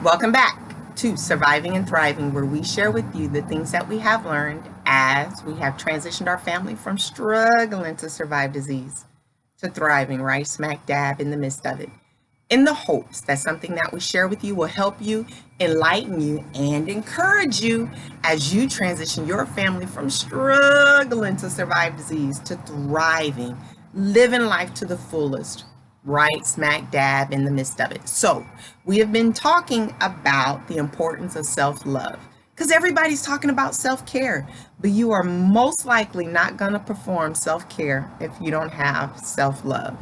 Welcome back to Surviving and Thriving, where we share with you the things that we have learned as we have transitioned our family from struggling to survive disease to thriving right smack dab in the midst of it, in the hopes that something that we share with you will help you, enlighten you, and encourage you as you transition your family from struggling to survive disease to thriving, living life to the fullest, right smack dab in the midst of it. So, we have been talking about the importance of self love because everybody's talking about self care, but you are most likely not going to perform self care if you don't have self love.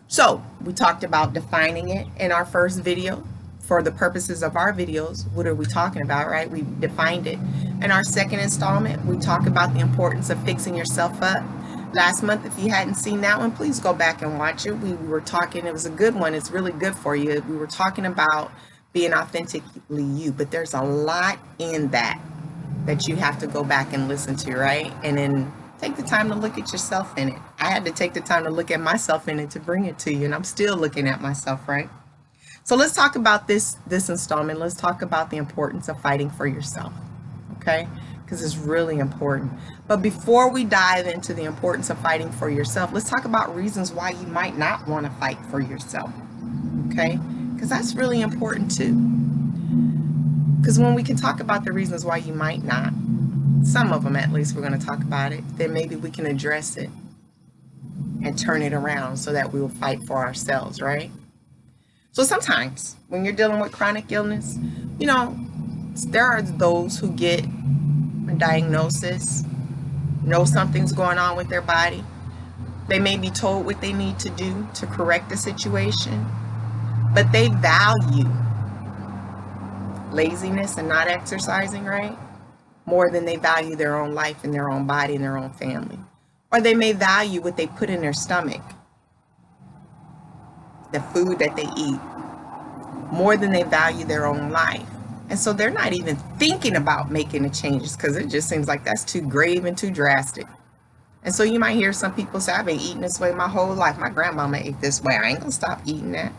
So, we talked about defining it in our first video. For the purposes of our videos, what are we talking about, right? We defined it. In our second installment, we talk about the importance of fixing yourself up. Last month, if you hadn't seen that one, please go back and watch it. We were talking, it was a good one. It's really good for you. We were talking about being authentically you, but there's a lot in that you have to go back and listen to, right? And then take the time to look at yourself in it. I had to take the time to look at myself in it to bring it to you, and I'm still looking at myself, right? So let's talk about this installment. Let's talk about the importance of fighting for yourself, okay? Because it's really important. But before we dive into the importance of fighting for yourself, let's talk about reasons why you might not want to fight for yourself, okay? Because that's really important too. Because when we can talk about the reasons why you might not, some of them at least, we're going to talk about it, then maybe we can address it and turn it around so that we will fight for ourselves, right? So sometimes when you're dealing with chronic illness, there are those who get a diagnosis, know something's going on with their body. They may be told what they need to do to correct the situation, but they value laziness and not exercising, right? More than they value their own life and their own body and their own family. Or they may value what they put in their stomach, the food that they eat, more than they value their own life. And so they're not even thinking about making the changes because it just seems like that's too grave and too drastic. And so you might hear some people say, I've been eating this way my whole life. My grandmama ate this way. I ain't gonna stop eating that.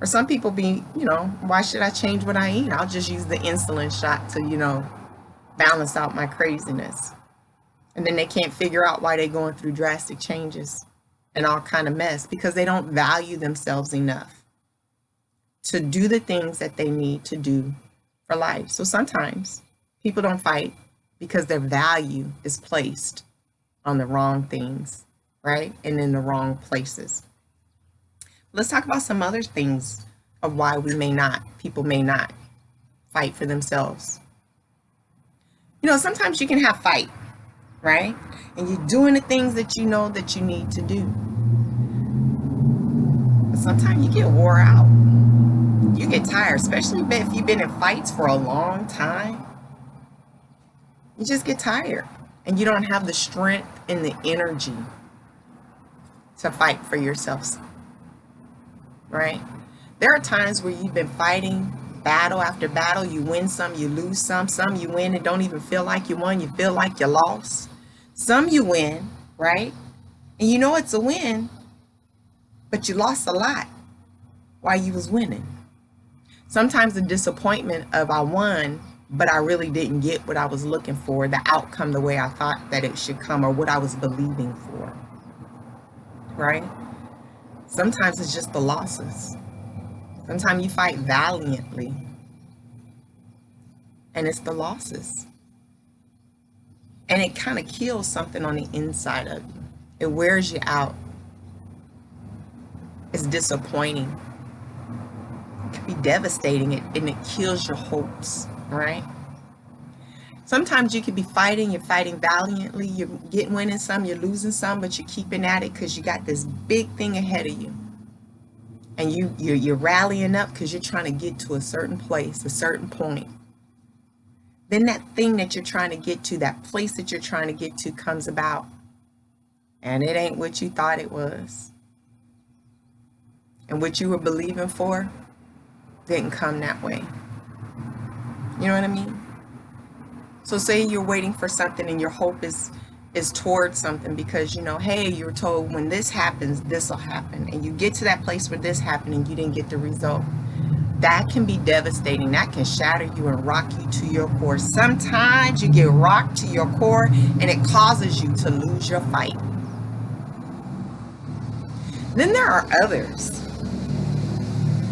Or some people be, why should I change what I eat? I'll just use the insulin shot to, balance out my craziness. And then they can't figure out why they're going through drastic changes and all kind of mess because they don't value themselves enough to do the things that they need to do for life. So sometimes people don't fight because their value is placed on the wrong things, right? And in the wrong places. Let's talk about some other things of why people may not fight for themselves. Sometimes you can have fight, right? And you're doing the things that you know that you need to do. But sometimes you get wore out. You get tired, especially if you've been in fights for a long time. You just get tired and you don't have the strength and the energy to fight for yourselves, right? There are times where you've been fighting battle after battle. You win some, you lose some you win and don't even feel like you won. You feel like you lost. Some you win, right? And you know it's a win, but you lost a lot while you was winning. Sometimes the disappointment of I won, but I really didn't get what I was looking for, the outcome the way I thought that it should come or what I was believing for, right? Sometimes it's just the losses. Sometimes you fight valiantly and it's the losses. And it kind of kills something on the inside of you. It wears you out. It's disappointing. It can be devastating and it kills your hopes, right? Sometimes you could be fighting, you're fighting valiantly, you're winning some, you're losing some, but you're keeping at it because you got this big thing ahead of you. And you're rallying up because you're trying to get to a certain place, a certain point. Then that thing that you're trying to get to, that place that you're trying to get to comes about. And it ain't what you thought it was. And what you were believing for didn't come that way. You know what I mean? So say you're waiting for something and your hope is towards something because, hey, you're told when this happens, this will happen. And you get to that place where this happened and you didn't get the result. that can be devastating. That can shatter you and rock you to your core. Sometimes you get rocked to your core and it causes you to lose your fight. Then there are others,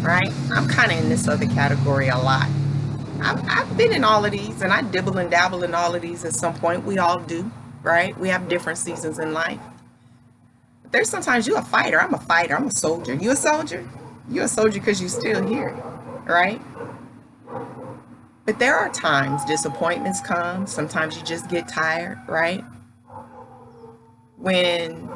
right? I'm kind of in this other category a lot. I've been in all of these, and I dibble and dabble in all of these at some point. We all do, right? We have different seasons in life. But there's sometimes you're a fighter. I'm a fighter. I'm a soldier. You a soldier? You're a soldier because you're still here, right? But there are times disappointments come. Sometimes you just get tired, right? When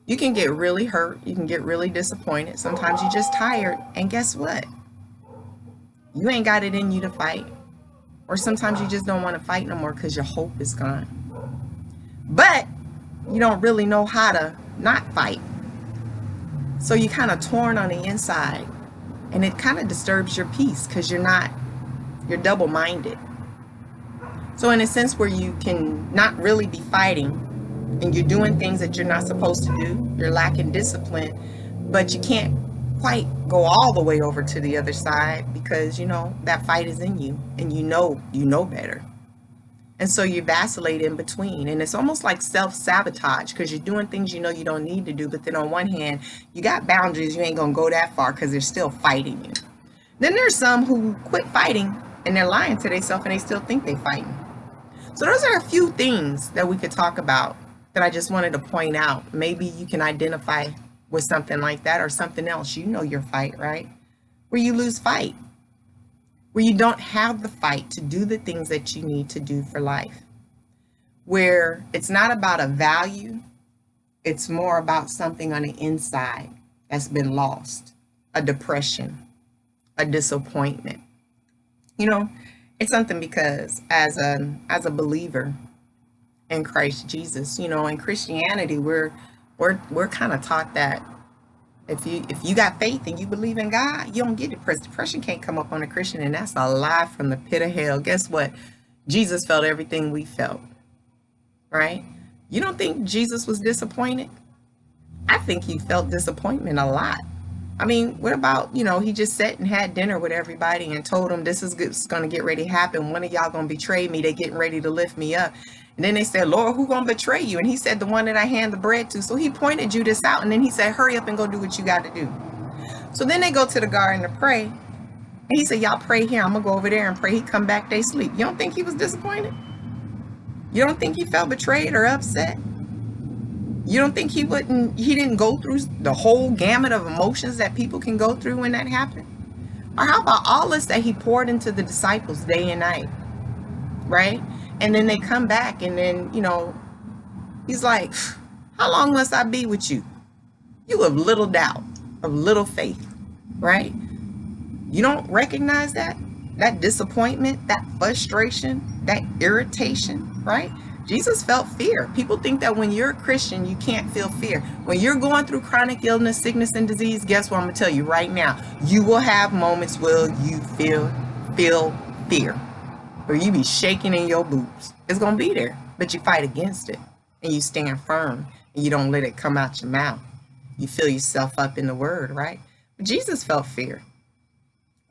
you can get really hurt, you can get really disappointed. Sometimes you're just tired. And guess what? You ain't got it in you to fight. Or sometimes you just don't want to fight no more because your hope is gone. But you don't really know how to not fight. So you're kind of torn on the inside. And it kind of disturbs your peace because you're double-minded. So in a sense where you can not really be fighting, and you're doing things that you're not supposed to do, you're lacking discipline, but you can't quite go all the way over to the other side because, that fight is in you and you know better. And so you vacillate in between, and it's almost like self-sabotage because you're doing things you don't need to do, but then on one hand, you got boundaries, you ain't gonna go that far because they're still fighting you. Then there's some who quit fighting and they're lying to themselves and they still think they're fighting. So those are a few things that we could talk about that I just wanted to point out. Maybe you can identify with something like that or something else. Your fight, right? Where you lose fight. Where you don't have the fight to do the things that you need to do for life. Where it's not about a value. It's more about something on the inside that's been lost. A depression. A disappointment. It's something because as a believer in Christ Jesus, in Christianity, we're kind of taught that if you got faith and you believe in God, you don't get depressed. Depression can't come up on a Christian, and that's a lie from the pit of hell. Guess what? Jesus felt everything we felt, right? You don't think Jesus was disappointed? I think he felt disappointment a lot. I mean, what about, he just sat and had dinner with everybody and told them this is going to get ready to happen. One of y'all going to betray me. They getting ready to lift me up. And then they said, Lord, who going to betray you? And he said, the one that I hand the bread to. So he pointed Judas out. And then he said, hurry up and go do what you got to do. So then they go to the garden to pray. And he said, y'all pray here. I'm going to go over there and pray. He come back, they sleep. You don't think he was disappointed? You don't think he felt betrayed or upset? You don't think he didn't go through the whole gamut of emotions that people can go through when that happened? Or how about all this that he poured into the disciples day and night, right? And then they come back and then, he's like, how long must I be with you? You have little doubt, of little faith, right? You don't recognize that disappointment, that frustration, that irritation, right? Jesus felt fear. People think that when you're a Christian, you can't feel fear. When you're going through chronic illness, sickness, and disease, guess what I'm going to tell you right now? You will have moments where you feel fear. Where you be shaking in your boots. It's going to be there. But you fight against it. And you stand firm. And you don't let it come out your mouth. You fill yourself up in the word, right? But Jesus felt fear.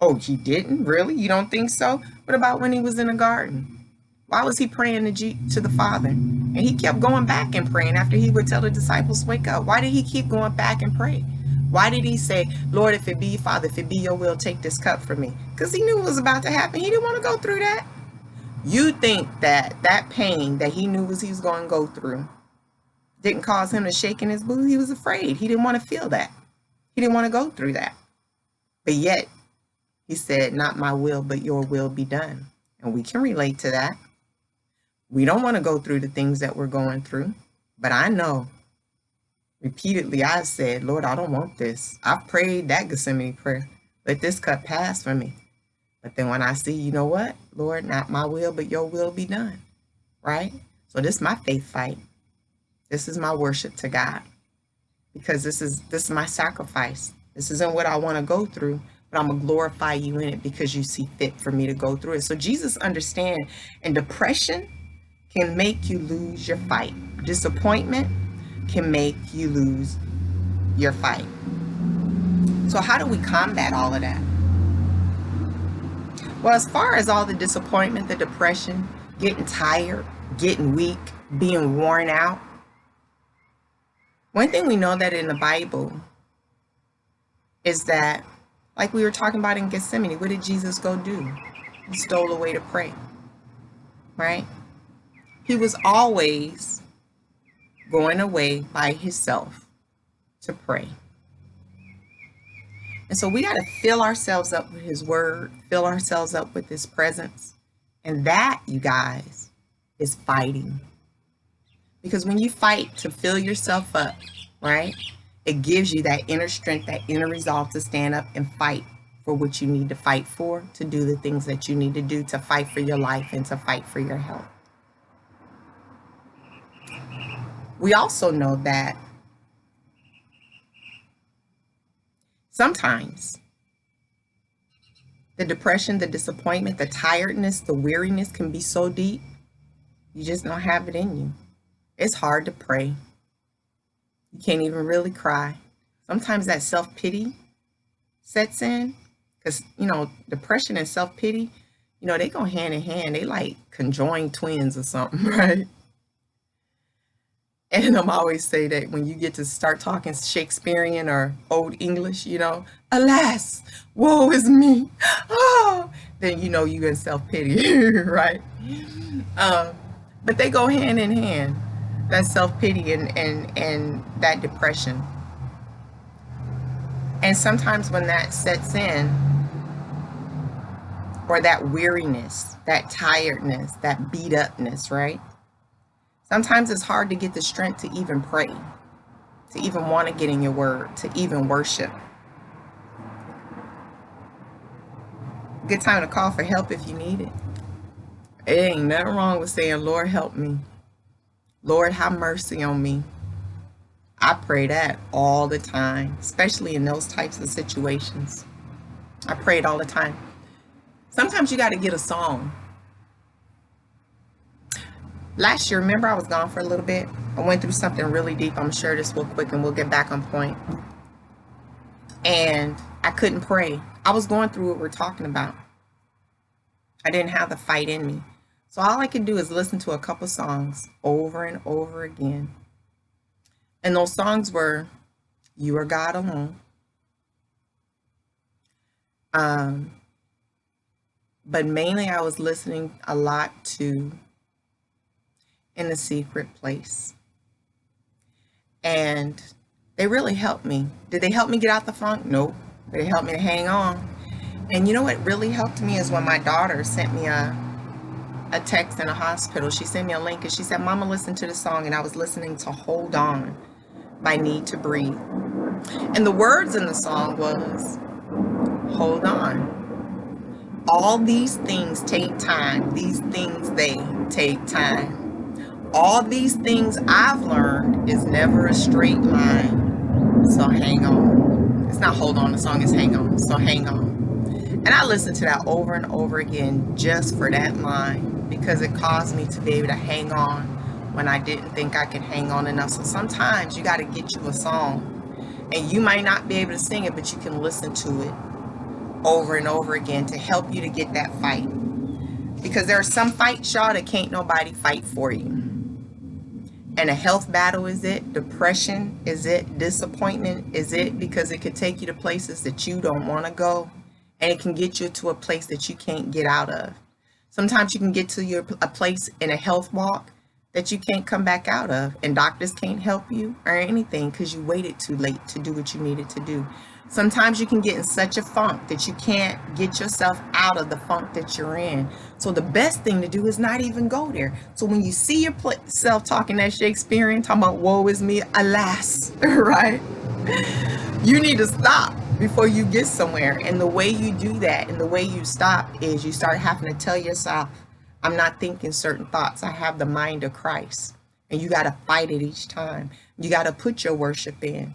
Oh, he didn't? Really? You don't think so? What about when he was in the garden? Why was he praying to the Father? And he kept going back and praying after he would tell the disciples, wake up. Why did he keep going back and pray? Why did he say, Lord, if it be Father, if it be your will, take this cup from me? Because he knew it was about to happen. He didn't want to go through that. You think that pain that he knew he was going to go through didn't cause him to shake in his boots? He was afraid. He didn't want to feel that. He didn't want to go through that. But yet, he said, not my will, but your will be done. And we can relate to that. We don't want to go through the things that we're going through. But I know, repeatedly I've said, Lord, I don't want this. I've prayed that Gethsemane prayer. Let this cup pass from me. But then when I see, you know what? Lord, not my will, but your will be done. Right? So this is my faith fight. This is my worship to God. Because this is my sacrifice. This isn't what I want to go through. But I'm going to glorify you in it because you see fit for me to go through it. So Jesus understands. And depression can make you lose your fight. Disappointment can make you lose your fight. So how do we combat all of that? Well, as far as all the disappointment, the depression, getting tired, getting weak, being worn out, one thing we know that in the Bible is that, like we were talking about in Gethsemane, what did Jesus go do? He stole away to pray, right? He was always going away by himself to pray. And so we got to fill ourselves up with his word, fill ourselves up with his presence. And that, you guys, is fighting. Because when you fight to fill yourself up, right, it gives you that inner strength, that inner resolve to stand up and fight for what you need to fight for, to do the things that you need to do, to fight for your life and to fight for your health. We also know that sometimes the depression, the disappointment, the tiredness, the weariness can be so deep, you just don't have it in you. It's hard to pray. You can't even really cry. Sometimes that self-pity sets in because, depression and self-pity, they go hand in hand. They like conjoined twins or something, right? And I'm always say that when you get to start talking Shakespearean or Old English, alas, woe is me. Oh, then you in self-pity, right? But they go hand in hand, that self-pity and that depression. And sometimes when that sets in, or that weariness, that tiredness, that beat upness, right? Sometimes it's hard to get the strength to even pray, to even want to get in your word, to even worship. Good time to call for help if you need it. It ain't nothing wrong with saying, Lord, help me. Lord, have mercy on me. I pray that all the time, especially in those types of situations. I pray it all the time. Sometimes you got to get a song. Last year, remember I was gone for a little bit. I went through something really deep. I'm sure this real quick and we'll get back on point. And I couldn't pray. I was going through what we're talking about. I didn't have the fight in me. So all I could do is listen to a couple songs over and over again. And those songs were You Are God Alone. But mainly I was listening a lot to In the Secret Place. And they really helped me. Did they help me get out the funk? Nope. But they helped me to hang on. And you know what really helped me is when my daughter sent me a text in a hospital. She sent me a link and she said, Mama, listen to the song. And I was listening to Hold On by Need to Breathe. And the words in the song was, hold on. All these things take time. These things, they take time. All these things I've learned is never a straight line. So hang on. It's not hold on, the song is hang on. So hang on. And I listened to that over and over again just for that line because it caused me to be able to hang on when I didn't think I could hang on enough. So sometimes you got to get you a song and you might not be able to sing it, but you can listen to it over and over again to help you to get that fight. Because there are some fights, y'all, that can't nobody fight for you. And a health battle is it, depression is it, disappointment is it, because it could take you to places that you don't want to go. And it can get you to a place that you can't get out of. Sometimes you can get to a place in a health walk that you can't come back out of. And doctors can't help you or anything because you waited too late to do what you needed to do. Sometimes you can get in such a funk that you can't get yourself out of the funk that you're in. So the best thing to do is not even go there. So when you see yourself talking that Shakespearean, talking about woe is me, alas, right? You need to stop before you get somewhere. And the way you do that and the way you stop is you start having to tell yourself, I'm not thinking certain thoughts. I have the mind of Christ. And you got to fight it each time. You got to put your worship in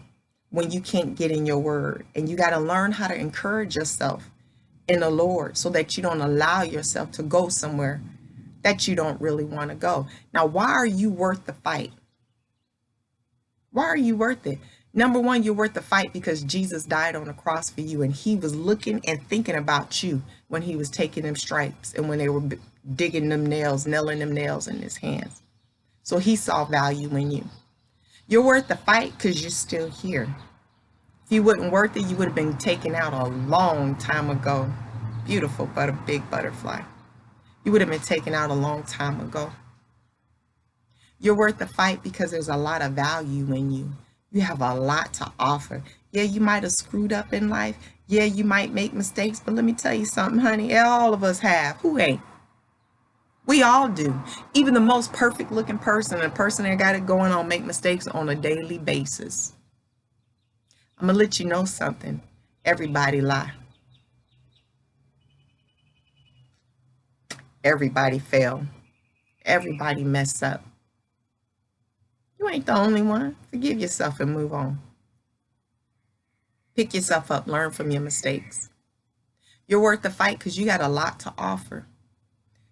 when you can't get in your word. And you got to learn how to encourage yourself in the Lord so that you don't allow yourself to go somewhere that you don't really want to go. Now, why are you worth the fight? Why are you worth it? Number one, you're worth the fight because Jesus died on the cross for you, and he was looking and thinking about you when he was taking them stripes and when they were digging them nails, nailing them nails in his hands. So he saw value in you. You're worth the fight because you're still here. If you wasn't worth it, you would have been taken out a long time ago. Beautiful, but a big butterfly. You would have been taken out a long time ago. You're worth the fight because there's a lot of value in you. You have a lot to offer. Yeah, you might have screwed up in life. Yeah, you might make mistakes, but let me tell you something, honey. All of us have. Who ain't? We all do. Even the most perfect looking person, a person that got it going on, make mistakes on a daily basis. I'm gonna let you know something. Everybody lie. Everybody fail. Everybody mess up. You ain't the only one. Forgive yourself and move on. Pick yourself up. Learn from your mistakes. You're worth the fight because you got a lot to offer.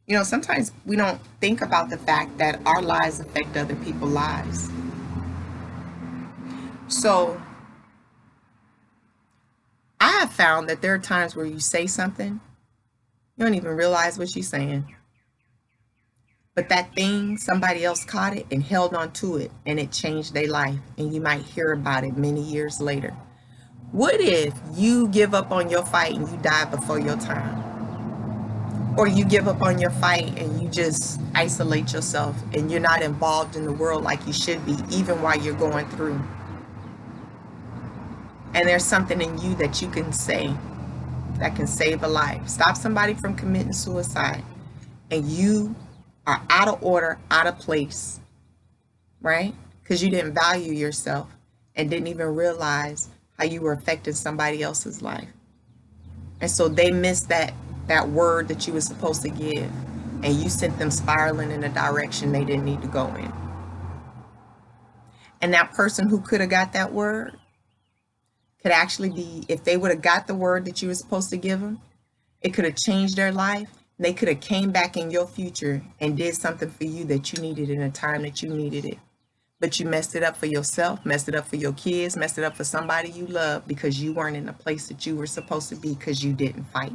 You know, sometimes we don't think about the fact that our lives affect other people's lives. So I have found that there are times where you say something, you don't even realize what you're saying. But that thing, somebody else caught it and held on to it, and it changed their life, and you might hear about it many years later. What if you give up on your fight and you die before your time? Or you give up on your fight and you just isolate yourself and you're not involved in the world like you should be, even while you're going through. And there's something in you that you can say that can save a life. Stop somebody from committing suicide, and you are out of order, out of place, right? Because you didn't value yourself and didn't even realize how you were affecting somebody else's life. And so they missed that word that you were supposed to give, and you sent them spiraling in a direction they didn't need to go in. And that person who could have got that word could actually be, if they would have got the word that you were supposed to give them, it could have changed their life. They could have came back in your future and did something for you that you needed in a time that you needed it. But you messed it up for yourself, messed it up for your kids, messed it up for somebody you love because you weren't in the place that you were supposed to be because you didn't fight.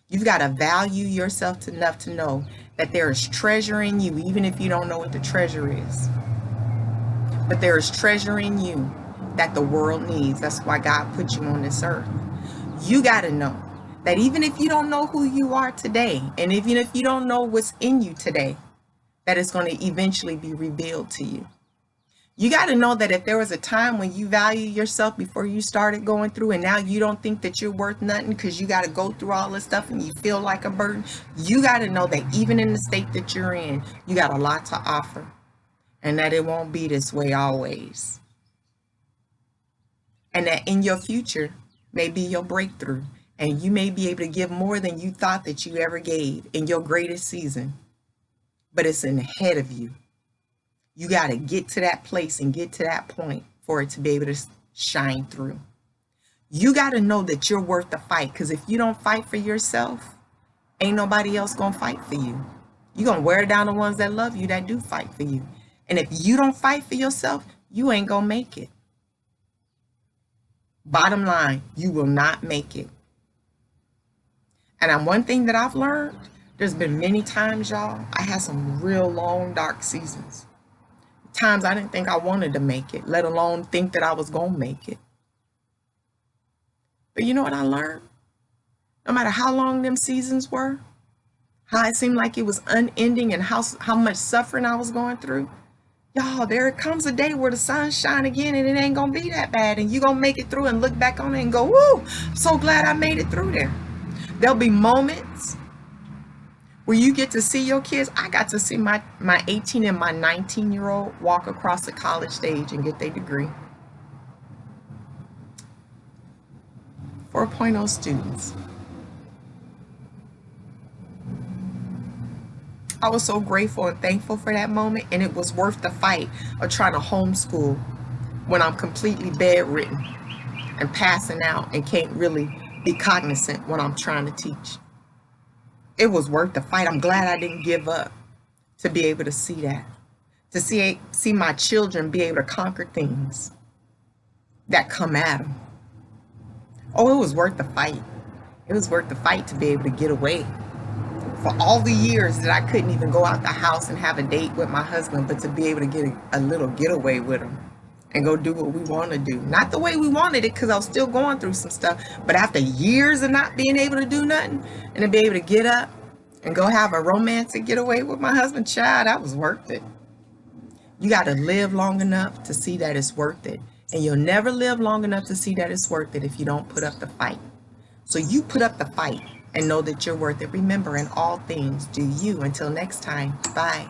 You've got to value yourself enough to know that there is treasure in you, even if you don't know what the treasure is. But there is treasure in you that the world needs. That's why God put you on this earth. You got to know that even if you don't know who you are today, and even if you don't know what's in you today, that it's going to eventually be revealed to you. You got to know that if there was a time when you value yourself before you started going through, and now you don't think that you're worth nothing because you got to go through all this stuff and you feel like a burden, you got to know that even in the state that you're in, you got a lot to offer, and that it won't be this way always. And that in your future may be your breakthrough, and you may be able to give more than you thought that you ever gave in your greatest season, but it's in ahead of you. You got to get to that place and get to that point for it to be able to shine through. You got to know that you're worth the fight, because if you don't fight for yourself, ain't nobody else going to fight for you. You're going to wear down the ones that love you, that do fight for you. And if you don't fight for yourself, you ain't going to make it. Bottom line, you will not make it. And one thing that I've learned, there's been many times, y'all, I had some real long, dark seasons. Times I didn't think I wanted to make it, let alone think that I was going to make it. But you know what I learned? No matter how long them seasons were, how it seemed like it was unending, and how much suffering I was going through, y'all, there comes a day where the sun shine again and it ain't going to be that bad, and you're going to make it through and look back on it and go, woo, I'm so glad I made it through there. There'll be moments where you get to see your kids. I got to see my 18 and my 19-year-old walk across the college stage and get their degree. 4.0 students. I was so grateful and thankful for that moment, and it was worth the fight of trying to homeschool when I'm completely bedridden and passing out and can't really be cognizant when I'm trying to teach. It was worth the fight. I'm glad I didn't give up to be able to see that, to see my children be able to conquer things. that come at them. Oh, it was worth the fight. It was worth the fight to be able to get away. For all the years that I couldn't even go out the house and have a date with my husband, but to be able to get a little getaway with him and go do what we want to do. Not the way we wanted it, because I was still going through some stuff, but after years of not being able to do nothing, and to be able to get up and go have a romantic getaway with my husband, child, that was worth it. You got to live long enough to see that it's worth it. And you'll never live long enough to see that it's worth it if you don't put up the fight. So you put up the fight and know that you're worth it. Remember, in all things, do you. Until next time, bye.